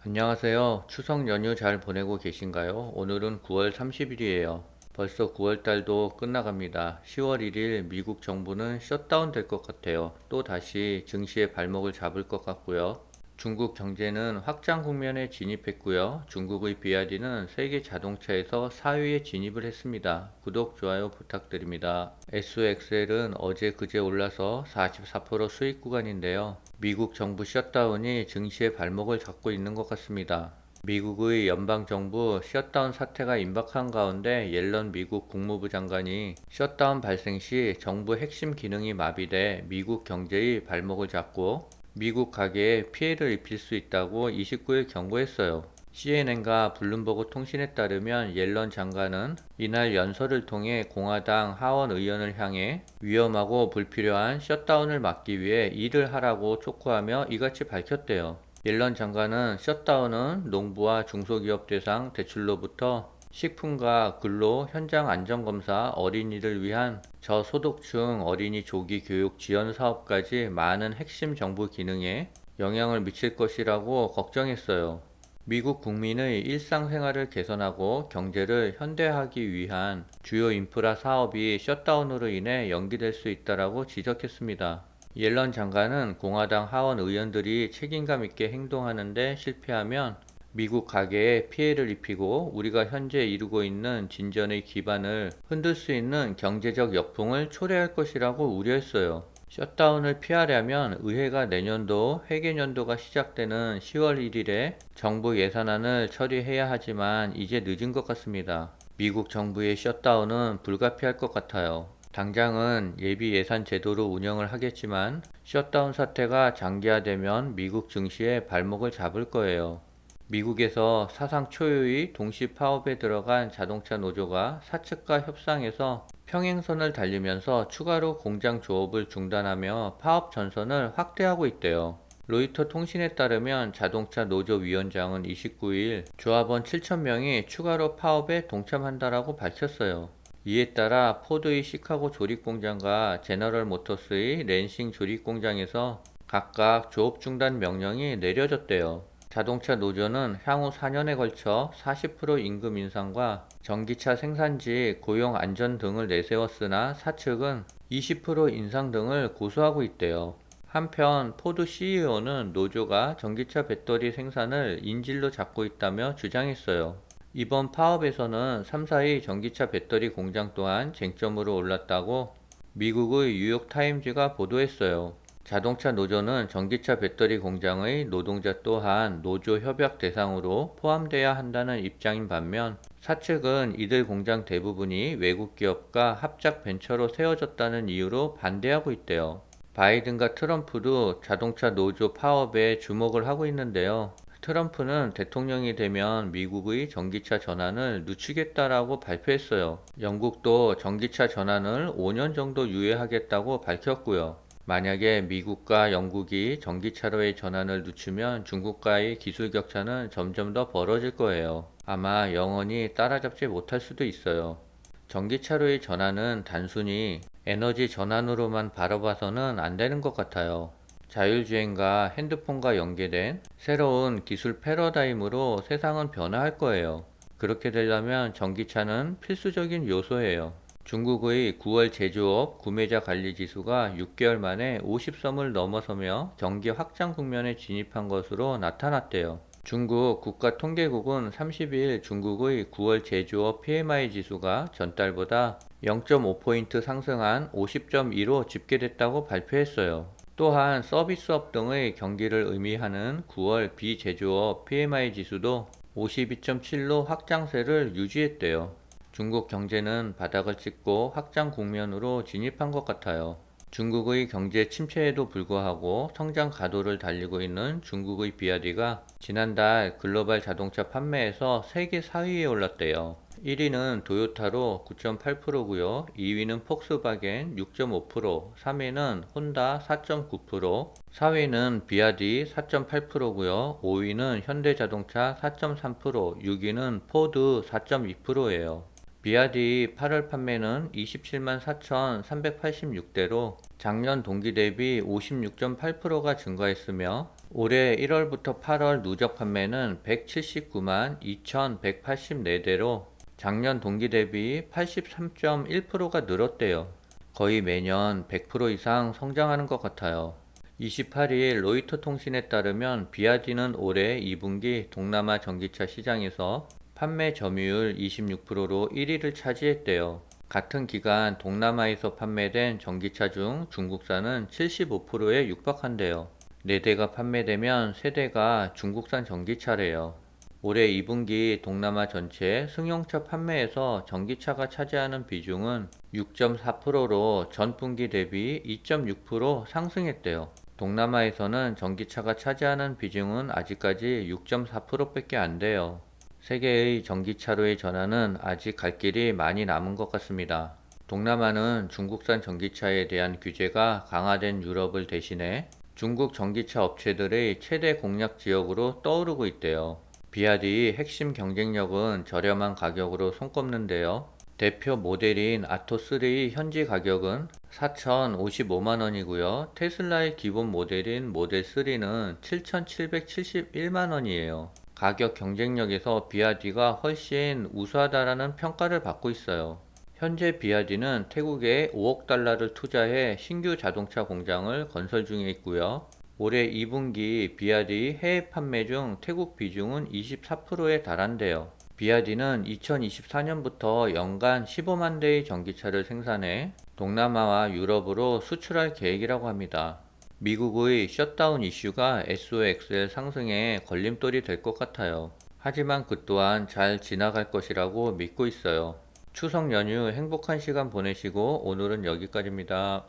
안녕하세요. 추석 연휴 잘 보내고 계신가요? 오늘은 9월 30일이에요. 벌써 9월 달도 끝나갑니다. 10월 1일 미국 정부는 셧다운 될 것 같아요. 또 다시 증시의 발목을 잡을 것 같고요. 중국 경제는 확장 국면에 진입했고요. 중국의 비아디는 세계 자동차에서 4위에 진입을 했습니다. 구독, 좋아요 부탁드립니다. SXL은 어제 그제 올라서 44% 수익 구간인데요. 미국 정부 셧다운이 증시의 발목을 잡고 있는 것 같습니다. 미국의 연방정부 셧다운 사태가 임박한 가운데 옐런 미국 국무부 장관이 셧다운 발생 시 정부 핵심 기능이 마비돼 미국 경제의 발목을 잡고 미국 가계에 피해를 입힐 수 있다고 29일 경고했어요. CNN과 블룸버그 통신에 따르면 옐런 장관은 이날 연설을 통해 공화당 하원 의원을 향해 위험하고 불필요한 셧다운을 막기 위해 일을 하라고 촉구하며 이같이 밝혔대요. 옐런 장관은 셧다운은 농부와 중소기업 대상 대출로부터 식품과 근로, 현장 안전검사, 어린이를 위한 저소득층 어린이 조기 교육 지원 사업까지 많은 핵심 정부 기능에 영향을 미칠 것이라고 걱정했어요. 미국 국민의 일상생활을 개선하고 경제를 현대화하기 위한 주요 인프라 사업이 셧다운으로 인해 연기될 수 있다고 지적했습니다. 옐런 장관은 공화당 하원 의원들이 책임감 있게 행동하는데 실패하면 미국 가계에 피해를 입히고 우리가 현재 이루고 있는 진전의 기반을 흔들 수 있는 경제적 역풍을 초래할 것이라고 우려했어요. 셧다운을 피하려면 의회가 내년도 회계연도가 시작되는 10월 1일에 정부 예산안을 처리해야 하지만 이제 늦은 것 같습니다. 미국 정부의 셧다운은 불가피할 것 같아요. 당장은 예비 예산 제도로 운영을 하겠지만 셧다운 사태가 장기화되면 미국 증시의 발목을 잡을 거예요. 미국에서 사상 초유의 동시 파업에 들어간 자동차 노조가 사측과 협상해서 평행선을 달리면서 추가로 공장 조업을 중단하며 파업 전선을 확대하고 있대요. 로이터 통신에 따르면 자동차 노조 위원장은 29일 조합원 7,000명이 추가로 파업에 동참한다라고 밝혔어요. 이에 따라 포드의 시카고 조립공장과 제너럴 모터스의 랜싱 조립공장에서 각각 조업 중단 명령이 내려졌대요. 자동차 노조는 향후 4년에 걸쳐 40% 임금 인상과 전기차 생산지 고용 안전 등을 내세웠으나 사측은 20% 인상 등을 고수하고 있대요. 한편 포드 CEO는 노조가 전기차 배터리 생산을 인질로 잡고 있다며 주장했어요. 이번 파업에서는 3사의 전기차 배터리 공장 또한 쟁점으로 올랐다고 미국의 뉴욕타임즈가 보도했어요. 자동차 노조는 전기차 배터리 공장의 노동자 또한 노조 협약 대상으로 포함돼야 한다는 입장인 반면 사측은 이들 공장 대부분이 외국 기업과 합작 벤처로 세워졌다는 이유로 반대하고 있대요. 바이든과 트럼프도 자동차 노조 파업에 주목을 하고 있는데요. 트럼프는 대통령이 되면 미국의 전기차 전환을 늦추겠다라고 발표했어요. 영국도 전기차 전환을 5년 정도 유예하겠다고 밝혔고요. 만약에 미국과 영국이 전기차로의 전환을 늦추면 중국과의 기술 격차는 점점 더 벌어질 거예요. 아마 영원히 따라잡지 못할 수도 있어요. 전기차로의 전환은 단순히 에너지 전환으로만 바라봐서는 안 되는 것 같아요. 자율주행과 핸드폰과 연계된 새로운 기술 패러다임으로 세상은 변화할 거예요. 그렇게 되려면 전기차는 필수적인 요소예요. 중국의 9월 제조업 구매자 관리 지수가 6개월 만에 50섬을 넘어서며 경기 확장 국면에 진입한 것으로 나타났대요. 중국 국가통계국은 30일 중국의 9월 제조업 PMI 지수가 전달보다 0.5포인트 상승한 50.2로 집계됐다고 발표했어요. 또한 서비스업 등의 경기를 의미하는 9월 비제조업 PMI 지수도 52.7로 확장세를 유지했대요. 중국 경제는 바닥을 찍고 확장 국면으로 진입한 것 같아요. 중국의 경제 침체에도 불구하고 성장 가도를 달리고 있는 중국의 비아디가 지난달 글로벌 자동차 판매에서 세계 4위에 올랐대요. 1위는 도요타로 9.8%고요. 2위는 폭스바겐 6.5%, 3위는 혼다 4.9%, 4위는 비아디 4.8%고요. 5위는 현대자동차 4.3%, 6위는 포드 4.2%예요. 비아디 8월 판매는 27만 4,386대로 작년 동기 대비 56.8%가 증가했으며 올해 1월부터 8월 누적 판매는 179만 2,184대로 작년 동기 대비 83.1%가 늘었대요. 거의 매년 100% 이상 성장하는 것 같아요. 28일 로이터 통신에 따르면 비아디는 올해 2분기 동남아 전기차 시장에서 판매 점유율 26%로 1위를 차지했대요. 같은 기간 동남아에서 판매된 전기차 중 중국산은 75%에 육박한대요. 4대가 판매되면 3대가 중국산 전기차래요. 올해 2분기 동남아 전체 승용차 판매에서 전기차가 차지하는 비중은 6.4%로 전분기 대비 2.6% 상승했대요. 동남아에서는 전기차가 차지하는 비중은 아직까지 6.4%밖에 안 돼요. 세계의 전기차로의 전환은 아직 갈 길이 많이 남은 것 같습니다. 동남아는 중국산 전기차에 대한 규제가 강화된 유럽을 대신해 중국 전기차 업체들의 최대 공략 지역으로 떠오르고 있대요. 비아디의 핵심 경쟁력은 저렴한 가격으로 손꼽는데요. 대표 모델인 아토3의 현지 가격은 4,055만원이고요. 테슬라의 기본 모델인 모델3는 7,771만원이에요. 가격 경쟁력에서 비아디가 훨씬 우수하다라는 평가를 받고 있어요. 현재 비아디는 태국에 5억 달러를 투자해 신규 자동차 공장을 건설 중에 있고요. 올해 2분기 비아디 해외 판매 중 태국 비중은 24%에 달한대요. 비아디는 2024년부터 연간 15만 대의 전기차를 생산해 동남아와 유럽으로 수출할 계획이라고 합니다. 미국의 셧다운 이슈가 SOXL 상승에 걸림돌이 될 것 같아요. 하지만 그 또한 잘 지나갈 것이라고 믿고 있어요. 추석 연휴 행복한 시간 보내시고 오늘은 여기까지입니다.